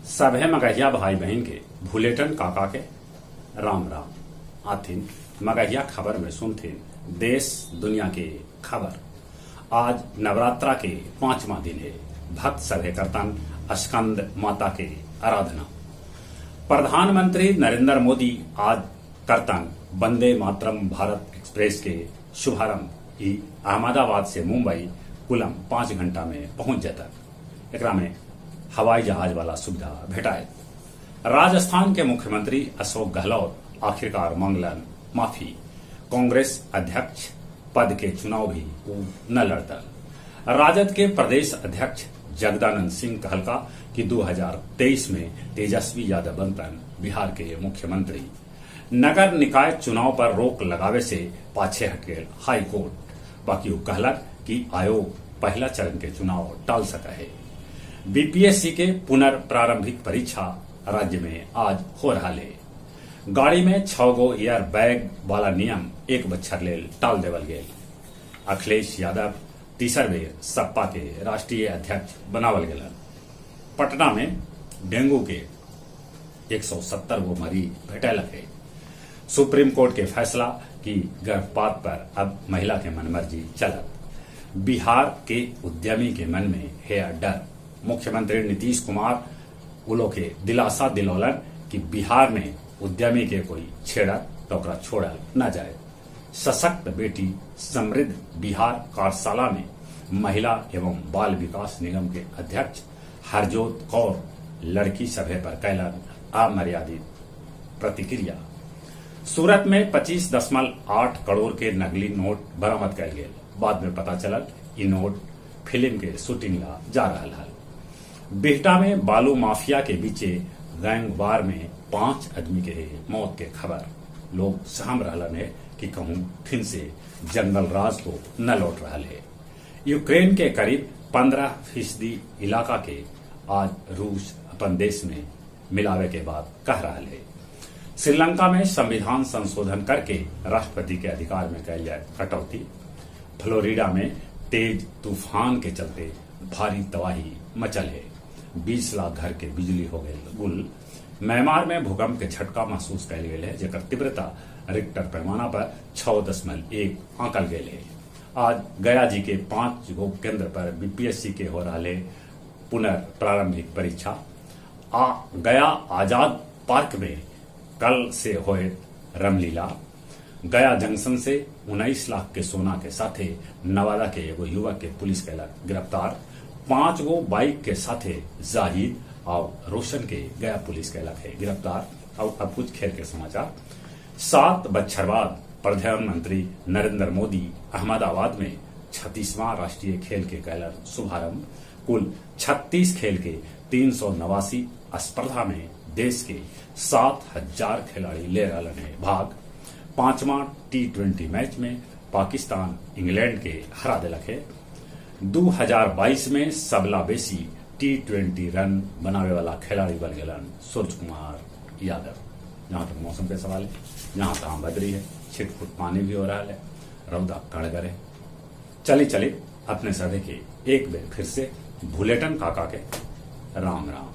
सभे मगहिया भाई बहन के भूलेटन काका के राम राम आथिन मगहिया खबर में सुनथिन देश दुनिया के खबर। आज नवरात्रा के 5वां दिन है। भक्त सभे करतन स्कंद माता के आराधना। प्रधानमंत्री नरेंद्र मोदी आज करतन वंदे मातरम भारत एक्सप्रेस के शुभारंभ। अहमदाबाद से मुंबई कुलम 5 घंटा में पहुंच जतक। एकरा में हवाई जहाज वाला सुविधा भेटाए। राजस्थान के मुख्यमंत्री अशोक गहलोत आखिरकार मंगलन माफी। कांग्रेस अध्यक्ष पद के चुनाव भी न लड़तल। राजद के प्रदेश अध्यक्ष जगदानंद सिंह कहलका कि 2023 में तेजस्वी यादव बनतन बिहार के मुख्यमंत्री। नगर निकाय चुनाव पर रोक लगावे से पाछे हट गए हाई कोर्ट। बाकी वो कहलक कि आयोग पहला चरण के चुनाव टाल सका है। बीपीएससी के पुनर्प्रारंभिक परीक्षा राज्य में आज हो रहा है। गाड़ी में 6 गो एयर बैग वाला नियम एक बच्चर लेल टाल देवल गए। अखिलेश यादव तीसर बेर सपा के राष्ट्रीय अध्यक्ष बनावल गए। पटना में डेंगू के 170 गो मरीज भेटलक है। सुप्रीम कोर्ट के फैसला की गर्भपात पर अब महिला के मनमर्जी चलत। बिहार के उद्यमी के मन में है डर। मुख्यमंत्री नीतीश कुमार उलो के दिलासा दिलौलन कि बिहार में उद्यमी के कोई छेड़त तो ओकरा छोड़ल न जाए। सशक्त बेटी समृद्ध बिहार कार्यशाला में महिला एवं बाल विकास निगम के अध्यक्ष हरजोत कौर लड़की सभे पर कैलन अमर्यादित प्रतिक्रिया। सूरत में 25.8 करोड़ के नकली नोट बरामद कल गए। बाद में पता चलल ई नोट फिल्म के शूटिंग ला जा रहा है। बिहटा में बालू माफिया के बीचे गैंगवार में 5 आदमी के मौत के खबर। लोग सहम रहलन है कि कहूं फिर से जंगल राज को न लौट रहा है। यूक्रेन के करीब 15% इलाका के आज रूस अपन देश में मिलावे के बाद कह रहा है। श्रीलंका में संविधान संशोधन करके राष्ट्रपति के अधिकार में कल जाए कटौती। फ्लोरिडा में तेज तूफान के चलते भारी तबाही मचल है। 20 लाख घर के बिजली हो गए गुल। म्यांमार में भूकंप के झटका महसूस कल गए है, जेकर तीव्रता रिक्टर पैमाना पर 6.1 आंकल गए है। आज गया जी के 5 गो केंद्र पर बीपीएससी के हो रहा है पुनर्प्रारंभिक परीक्षा। गया आजाद पार्क में कल से होए रामलीला। गया जंक्शन से 19 लाख के सोना के साथे नवादा के एगो युवक के पुलिस कैलक गिरफ्तार। 5 गो बाइक के साथे जाहिद और रोशन के गया पुलिस कैलक है गिरफ्तार। और अब कुछ खेल के समाचार। 7 बछर बाद प्रधानमंत्री नरेंद्र मोदी अहमदाबाद में 36वां राष्ट्रीय खेल के कैलन शुभारंभ। कुल 36 खेल के 389 स्पर्धा में देश के 7,000 खिलाड़ी ले रहे हैं भाग। 5वां T20 मैच में पाकिस्तान इंग्लैंड के हरा दिलक है। 2022 में सबला बेसी T20 रन बनावे वाला खिलाड़ी बन गलन सूरज कुमार यादव। जहां तक मौसम के सवाल है, जहां तक बदरी है, छिटपुट पानी भी हो रहा है, रौदा कड़गर है। चली अपने सदे के एक बेर फिर से भूलेटन काका के राम राम।